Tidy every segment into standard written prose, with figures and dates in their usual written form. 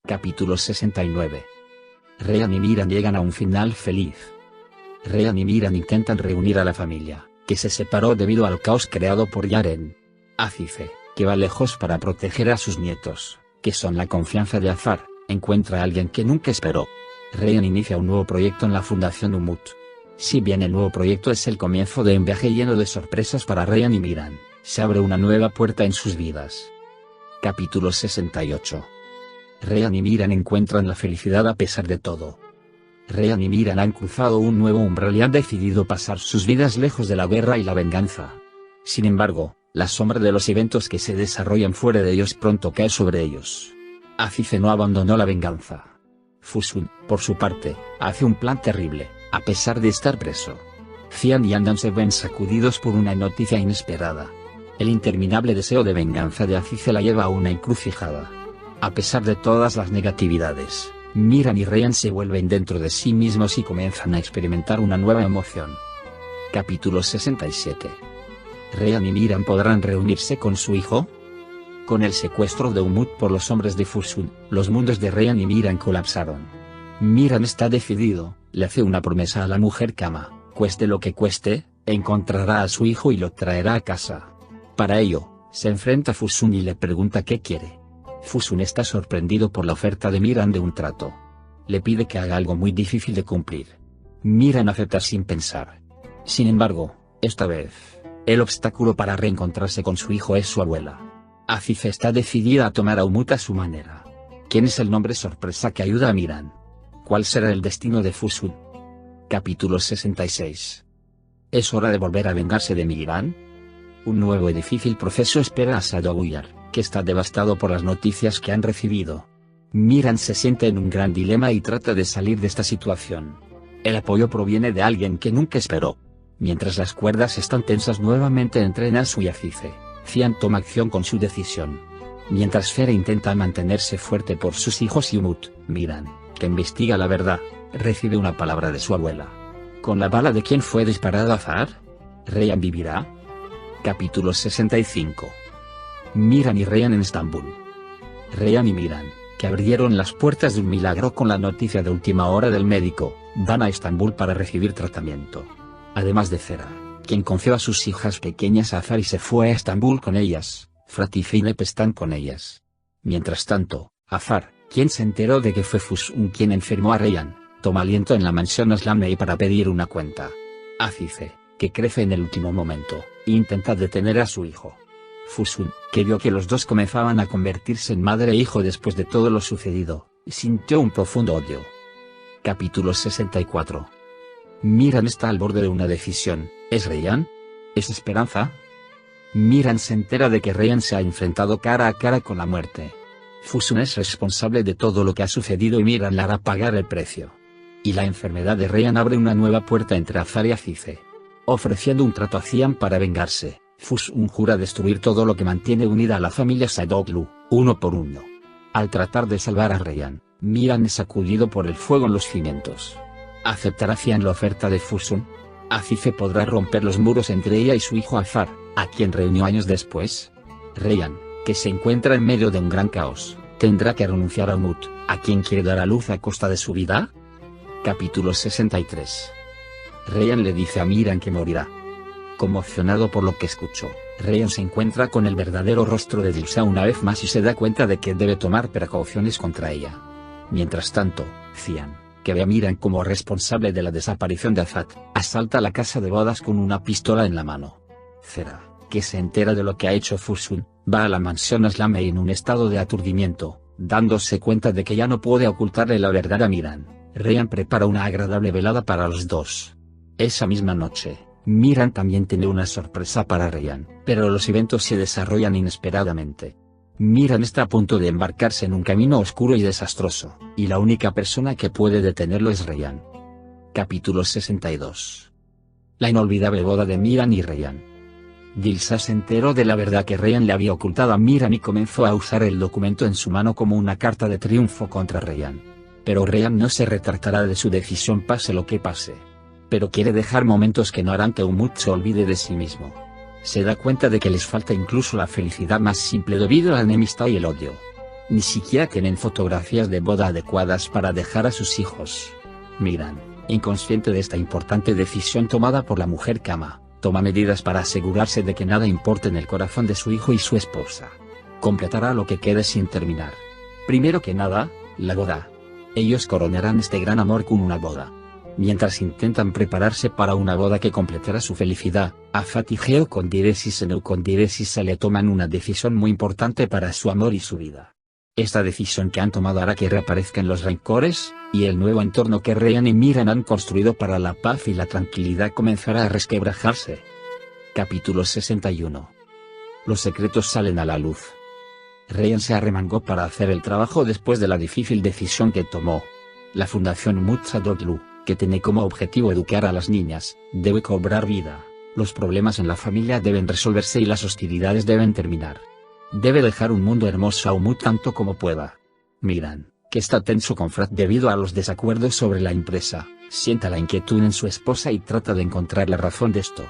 Capítulo 69. Ryan y Miran llegan a un final feliz. Ryan y Miran intentan reunir a la familia, que se separó debido al caos creado por Yaren. Azize, que va lejos para proteger a sus nietos, que son la confianza de Azar, encuentra a alguien que nunca esperó. Ryan inicia un nuevo proyecto en la Fundación Umut. Si bien el nuevo proyecto es el comienzo de un viaje lleno de sorpresas para Ryan y Miran, se abre una nueva puerta en sus vidas. Capítulo 68. Ryan y Miran encuentran la felicidad a pesar de todo. Ryan y Miran han cruzado un nuevo umbral y han decidido pasar sus vidas lejos de la guerra y la venganza. Sin embargo, la sombra de los eventos que se desarrollan fuera de ellos pronto cae sobre ellos. Azize no abandonó la venganza. Fusun, por su parte, hace un plan terrible, a pesar de estar preso. Xian y Andan se ven sacudidos por una noticia inesperada. El interminable deseo de venganza de Azize la lleva a una encrucijada. A pesar de todas las negatividades, Miran y Ryan se vuelven dentro de sí mismos y comienzan a experimentar una nueva emoción. Capítulo 67. ¿Ryan y Miran podrán reunirse con su hijo? Con el secuestro de Umut por los hombres de Fusun, los mundos de Ryan y Miran colapsaron. Miran está decidido, le hace una promesa a la mujer Kama, cueste lo que cueste, encontrará a su hijo y lo traerá a casa. Para ello, se enfrenta a Fusun y le pregunta qué quiere. Fusun está sorprendido por la oferta de Miran de un trato. Le pide que haga algo muy difícil de cumplir. Miran acepta sin pensar. Sin embargo, esta vez, el obstáculo para reencontrarse con su hijo es su abuela. Azize está decidida a tomar a Umut a su manera. ¿Quién es el nombre sorpresa que ayuda a Miran? ¿Cuál será el destino de Fusun? Capítulo 66. ¿Es hora de volver a vengarse de Miran? Un nuevo y difícil proceso espera a Sadoguyar, que está devastado por las noticias que han recibido. Miran se siente en un gran dilema y trata de salir de esta situación. El apoyo proviene de alguien que nunca esperó. Mientras las cuerdas están tensas nuevamente entre Nasu y Azize, Xian toma acción con su decisión. Mientras Fera intenta mantenerse fuerte por sus hijos y Umut, Miran, que investiga la verdad, recibe una palabra de su abuela. ¿Con la bala de quién fue disparado Azar? ¿Ryan vivirá? Capítulo 65. Miran y Ryan en Estambul. Ryan y Miran, que abrieron las puertas de un milagro con la noticia de última hora del médico, van a Estambul para recibir tratamiento. Además de Zera, quien confió a sus hijas pequeñas a Azar y se fue a Estambul con ellas, Frat y Zeynep están con ellas. Mientras tanto, Azar, quien se enteró de que fue Fusun quien enfermó a Ryan, toma aliento en la mansión Aslamey para pedir una cuenta. Azize, que crece en el último momento, intenta detener a su hijo. Fusun, que vio que los dos comenzaban a convertirse en madre e hijo después de todo lo sucedido, sintió un profundo odio. Capítulo 64. Miran está al borde de una decisión. ¿Es Ryan? ¿Es Esperanza? Miran se entera de que Ryan se ha enfrentado cara a cara con la muerte. Fusun es responsable de todo lo que ha sucedido y Miran le hará pagar el precio. Y la enfermedad de Ryan abre una nueva puerta entre Azar y Azize. Ofreciendo un trato a Xian para vengarse, Fusun jura destruir todo lo que mantiene unida a la familia Sadoglu, uno por uno. Al tratar de salvar a Ryan, Miran es sacudido por el fuego en los cimientos. ¿Aceptará Xian la oferta de Fusun? ¿Azize podrá romper los muros entre ella y su hijo Azar, a quien reunió años después? Ryan, que se encuentra en medio de un gran caos, ¿tendrá que renunciar a Umut, a quien quiere dar a luz a costa de su vida? Capítulo 63. Ryan le dice a Miran que morirá. Conmocionado por lo que escuchó, Ryan se encuentra con el verdadero rostro de Dilsa una vez más y se da cuenta de que debe tomar precauciones contra ella. Mientras tanto, Xian, que ve a Miran como responsable de la desaparición de Azat, asalta la casa de bodas con una pistola en la mano. Zera, que se entera de lo que ha hecho Fusun, va a la mansión Aslamey en un estado de aturdimiento, dándose cuenta de que ya no puede ocultarle la verdad a Miran. Ryan prepara una agradable velada para los dos. Esa misma noche, Miran también tiene una sorpresa para Ryan, pero los eventos se desarrollan inesperadamente. Miran está a punto de embarcarse en un camino oscuro y desastroso, y la única persona que puede detenerlo es Ryan. Capítulo 62. La inolvidable boda de Miran y Ryan. Dilsa se enteró de la verdad que Ryan le había ocultado a Miran y comenzó a usar el documento en su mano como una carta de triunfo contra Ryan. Pero Ryan no se retractará de su decisión pase lo que pase. Pero quiere dejar momentos que no harán que Umut se olvide de sí mismo. Se da cuenta de que les falta incluso la felicidad más simple debido a la enemistad y el odio. Ni siquiera tienen fotografías de boda adecuadas para dejar a sus hijos. Miran, inconsciente de esta importante decisión tomada por la mujer que ama, toma medidas para asegurarse de que nada importe en el corazón de su hijo y su esposa. Completará lo que quede sin terminar. Primero que nada, la boda. Ellos coronarán este gran amor con una boda. Mientras intentan prepararse para una boda que completará su felicidad, Afat y Geocondiresis en Eucondiresis le toman una decisión muy importante para su amor y su vida. Esta decisión que han tomado hará que reaparezcan los rencores, y el nuevo entorno que Ryan y Miran han construido para la paz y la tranquilidad comenzará a resquebrajarse. Capítulo 61. Los secretos salen a la luz. Ryan se arremangó para hacer el trabajo después de la difícil decisión que tomó. La Fundación Mutsadoglu, que tiene como objetivo educar a las niñas, debe cobrar vida, los problemas en la familia deben resolverse y las hostilidades deben terminar. Debe dejar un mundo hermoso a Umut tanto como pueda. Miran, que está tenso con Frat debido a los desacuerdos sobre la empresa, sienta la inquietud en su esposa y trata de encontrar la razón de esto.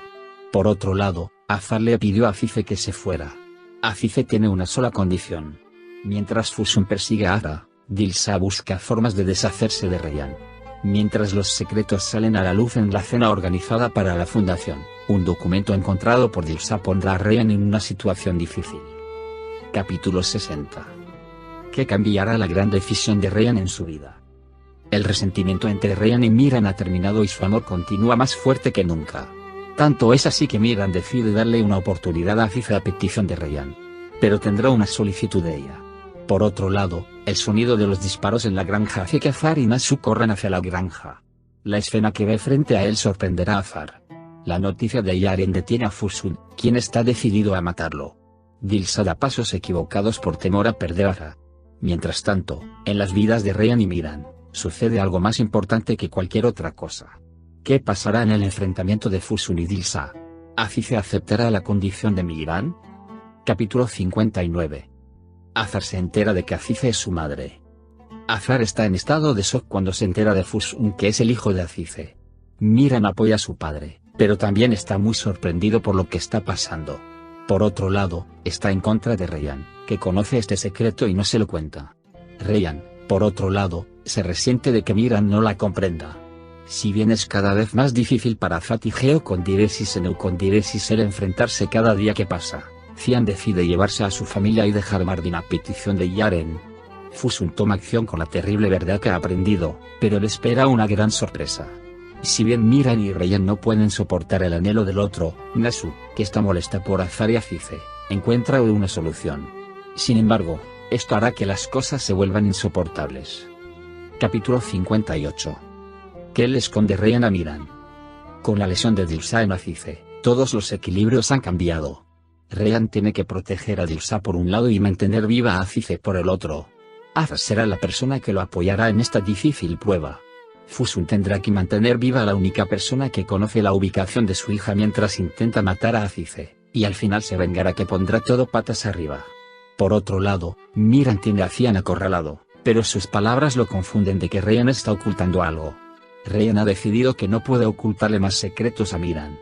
Por otro lado, Azar le pidió a Afife que se fuera. Afife tiene una sola condición. Mientras Fusun persigue a Ara, Dilsa busca formas de deshacerse de Ryan. Mientras los secretos salen a la luz en la cena organizada para la fundación, un documento encontrado por Dilsa pondrá a Ryan en una situación difícil. Capítulo 60. ¿Qué cambiará la gran decisión de Ryan en su vida? El resentimiento entre Ryan y Miran ha terminado y su amor continúa más fuerte que nunca. Tanto es así que Miran decide darle una oportunidad a Afife a petición de Ryan. Pero tendrá una solicitud de ella. Por otro lado, el sonido de los disparos en la granja hace que Azar y Nasu corran hacia la granja. La escena que ve frente a él sorprenderá a Azar. La noticia de Yaren detiene a Fusun, quien está decidido a matarlo. Dilsa da pasos equivocados por temor a perder a Azar. Mientras tanto, en las vidas de Ryan y Miran, sucede algo más importante que cualquier otra cosa. ¿Qué pasará en el enfrentamiento de Fusun y Dilsa? ¿Afife aceptará la condición de Miran? Capítulo 59. Azar se entera de que Afife es su madre. Azar está en estado de shock cuando se entera de Fusun que es el hijo de Afife. Miran apoya a su padre, pero también está muy sorprendido por lo que está pasando. Por otro lado, está en contra de Ryan, que conoce este secreto y no se lo cuenta. Ryan, por otro lado, se resiente de que Miran no la comprenda. Si bien es cada vez más difícil para Azat y Geocondiresis en Eucondiresis el enfrentarse cada día que pasa, Cian decide llevarse a su familia y dejar Mardin a petición de Yaren. Fusun toma acción con la terrible verdad que ha aprendido, pero le espera una gran sorpresa. Si bien Miran y Ryan no pueden soportar el anhelo del otro, Nasu, que está molesta por Azar y Afife, encuentra una solución. Sin embargo, esto hará que las cosas se vuelvan insoportables. Capítulo 58. ¿Qué le esconde Ryan a Miran? Con la lesión de Dilsa en Afife, todos los equilibrios han cambiado. Ryan tiene que proteger a Dilsa por un lado y mantener viva a Afife por el otro. Azar será la persona que lo apoyará en esta difícil prueba. Fusun tendrá que mantener viva a la única persona que conoce la ubicación de su hija mientras intenta matar a Afife, y al final se vengará que pondrá todo patas arriba. Por otro lado, Miran tiene a Cian acorralado, pero sus palabras lo confunden de que Ryan está ocultando algo. Ryan ha decidido que no puede ocultarle más secretos a Miran.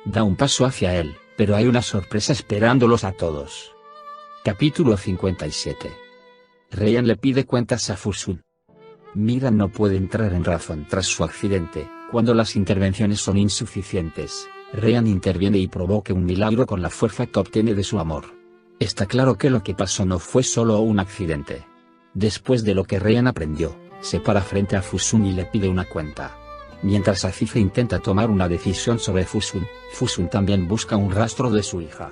Da un paso hacia él, pero hay una sorpresa esperándolos a todos. Capítulo 57. Ryan le pide cuentas a Fusun. Miran no puede entrar en razón tras su accidente, cuando las intervenciones son insuficientes. Ryan interviene y provoca un milagro con la fuerza que obtiene de su amor. Está claro que lo que pasó no fue solo un accidente. Después de lo que Ryan aprendió, se para frente a Fusun y le pide una cuenta. Mientras Afife intenta tomar una decisión sobre Fusun, Fusun también busca un rastro de su hija.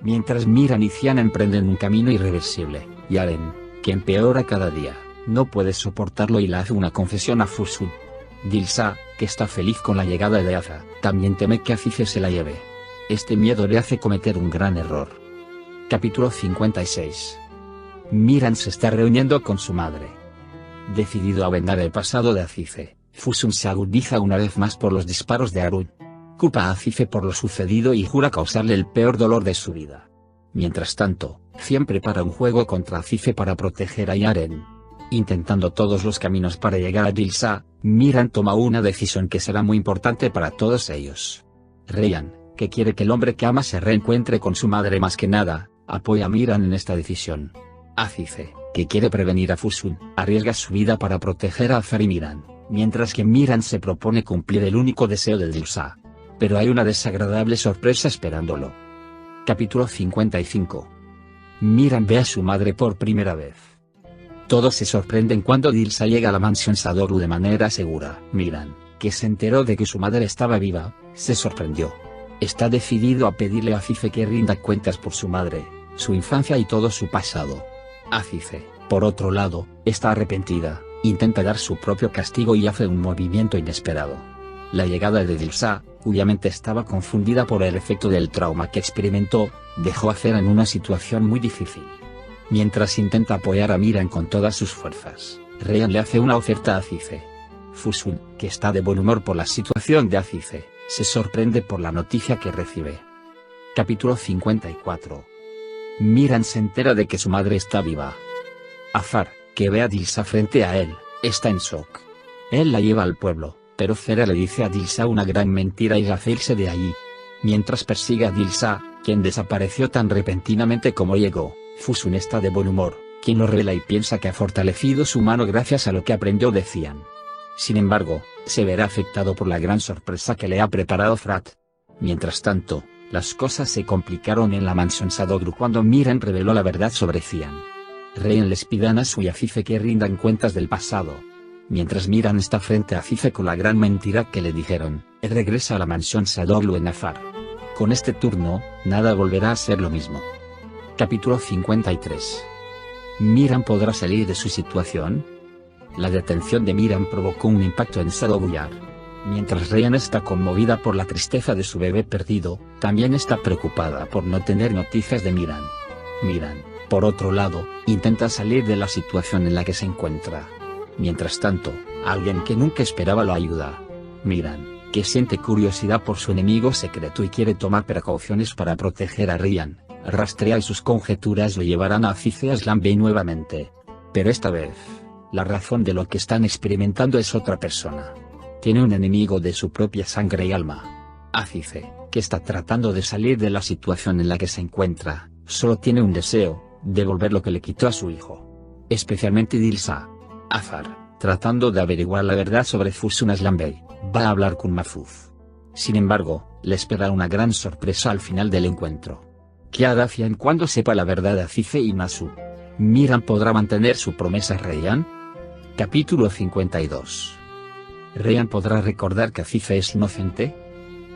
Mientras Miran y Cian emprenden un camino irreversible, Yaren, que empeora cada día, no puede soportarlo y le hace una confesión a Fusun. Dilsa, que está feliz con la llegada de Azar, también teme que Afife se la lleve. Este miedo le hace cometer un gran error. Capítulo 56. Miran se está reuniendo con su madre. Decidido a vengar el pasado de Afife, Fusun se agudiza una vez más por los disparos de Arun. Culpa a Afife por lo sucedido y jura causarle el peor dolor de su vida. Mientras tanto, Cian prepara un juego contra Afife para proteger a Yaren. Intentando todos los caminos para llegar a Dilsa, Miran toma una decisión que será muy importante para todos ellos. Ryan, que quiere que el hombre que ama se reencuentre con su madre más que nada, apoya a Miran en esta decisión. Afife, que quiere prevenir a Fusun, arriesga su vida para proteger a Azar y Miran, mientras que Miran se propone cumplir el único deseo de Dilsa. Pero hay una desagradable sorpresa esperándolo. Capítulo 55. Miran ve a su madre por primera vez. Todos se sorprenden cuando Dilsa llega a la mansión Sadoglu de manera segura. Miran, que se enteró de que su madre estaba viva, se sorprendió. Está decidido a pedirle a Azize que rinda cuentas por su madre, su infancia y todo su pasado. Azize, por otro lado, está arrepentida, intenta dar su propio castigo y hace un movimiento inesperado. La llegada de Dilsa, cuya mente estaba confundida por el efecto del trauma que experimentó, dejó a Azar en una situación muy difícil. Mientras intenta apoyar a Miran con todas sus fuerzas, Ryan le hace una oferta a Azize. Fusun, que está de buen humor por la situación de Azize, se sorprende por la noticia que recibe. Capítulo 54. Miran se entera de que su madre está viva. Azar, que ve a Dilsa frente a él, está en shock. Él la lleva al pueblo, pero Zera le dice a Dilsa una gran mentira y la hace irse de allí. Mientras persigue a Dilsa, quien desapareció tan repentinamente como llegó, Fusun está de buen humor, quien lo revela y piensa que ha fortalecido su mano gracias a lo que aprendió de Cian. Sin embargo, se verá afectado por la gran sorpresa que le ha preparado Frat. Mientras tanto, las cosas se complicaron en la mansión Sadoglu cuando Miran reveló la verdad sobre Cian. Ryan les pide a Nasu y Azize que rindan cuentas del pasado. Mientras Miran está frente a Azize con la gran mentira que le dijeron, él regresa a la mansión Sadoglu en Afar. Con este turno, nada volverá a ser lo mismo. Capítulo 53. ¿Miran podrá salir de su situación? La detención de Miran provocó un impacto en Sadoguyar. Mientras Ryan está conmovida por la tristeza de su bebé perdido, también está preocupada por no tener noticias de Miran. Miran, por otro lado, intenta salir de la situación en la que se encuentra. Mientras tanto, alguien que nunca esperaba lo ayuda. Miran, que siente curiosidad por su enemigo secreto y quiere tomar precauciones para proteger a Ryan, rastrea y sus conjeturas lo llevarán a Azize Aslan Bey nuevamente. Pero esta vez, la razón de lo que están experimentando es otra persona. Tiene un enemigo de su propia sangre y alma. Azize, que está tratando de salir de la situación en la que se encuentra, solo tiene un deseo, devolver lo que le quitó a su hijo. Especialmente Dilsa. Azar, tratando de averiguar la verdad sobre Fusun Aslan Bey, va a hablar con Mahfuz. Sin embargo, le espera una gran sorpresa al final del encuentro. ¿Qué hará Cian cuando sepa la verdad de Azize y Nasu? ¿Miran podrá mantener su promesa a Ryan? Capítulo 52. ¿Ryan podrá recordar que Azize es inocente?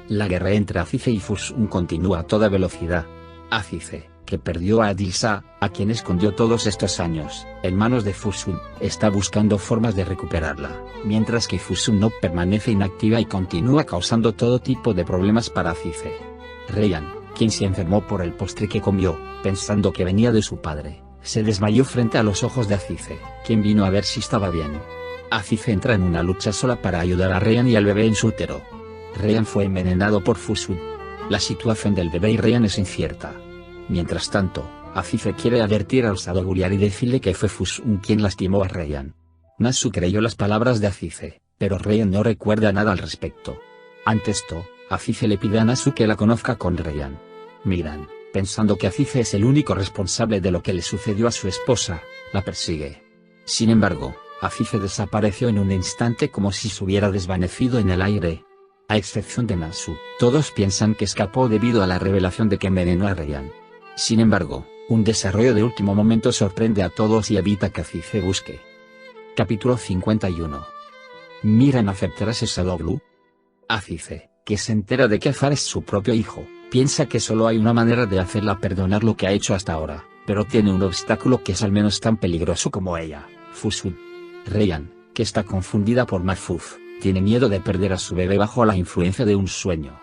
La guerra entre Azize y Fusun continúa a toda velocidad. Azize, que perdió a Dilsa, a quien escondió todos estos años, en manos de Fusun, está buscando formas de recuperarla, mientras que Fusun no permanece inactiva y continúa causando todo tipo de problemas para Azize. Ryan, quien se enfermó por el postre que comió, pensando que venía de su padre, se desmayó frente a los ojos de Azize, quien vino a ver si estaba bien. Azize entra en una lucha sola para ayudar a Ryan y al bebé en su útero. Ryan fue envenenado por Fusun. La situación del bebé y Ryan es incierta. Mientras tanto, Azize quiere advertir al Sadoguyar y decirle que fue Fusun quien lastimó a Ryan. Nasu creyó las palabras de Azize, pero Ryan no recuerda nada al respecto. Ante esto, Azize le pide a Nasu que la conozca con Ryan. Miran, pensando que Azize es el único responsable de lo que le sucedió a su esposa, la persigue. Sin embargo, Azize desapareció en un instante como si se hubiera desvanecido en el aire. A excepción de Nasu, todos piensan que escapó debido a la revelación de que envenenó a Ryan. Sin embargo, un desarrollo de último momento sorprende a todos y evita que Azize busque. Capítulo 51. ¿Miran aceptará Sadoglu? Azize, que se entera de que Azar es su propio hijo, piensa que solo hay una manera de hacerla perdonar lo que ha hecho hasta ahora, pero tiene un obstáculo que es al menos tan peligroso como ella, Fusun. Ryan, que está confundida por Mahfuz, tiene miedo de perder a su bebé bajo la influencia de un sueño.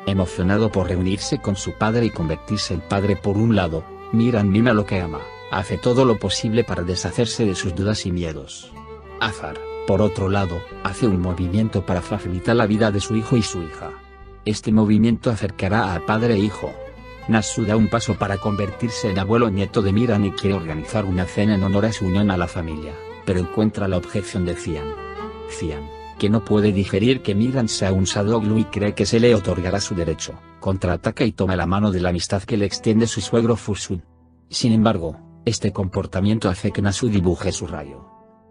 Emocionado por reunirse con su padre y convertirse en padre por un lado, Miran mima lo que ama, hace todo lo posible para deshacerse de sus dudas y miedos. Azar, por otro lado, hace un movimiento para facilitar la vida de su hijo y su hija. Este movimiento acercará a padre e hijo. Nasu da un paso para convertirse en abuelo nieto de Miran y quiere organizar una cena en honor a su unión a la familia, pero encuentra la objeción de Cian. Cian, que no puede digerir que Miran sea un Sadoglu y cree que se le otorgará su derecho, contraataca y toma la mano de la amistad que le extiende su suegro Fusun. Sin embargo, Este comportamiento hace que Nasu dibuje su rayo.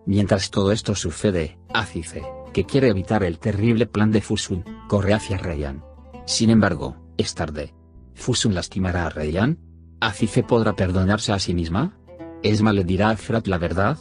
Mientras todo esto sucede, Azize, que quiere evitar el terrible plan de Fusun, corre hacia Ryan. Sin embargo, es tarde. ¿Fusun lastimará a Ryan? ¿Azize podrá perdonarse a sí misma? ¿Esma le dirá a Frat la verdad?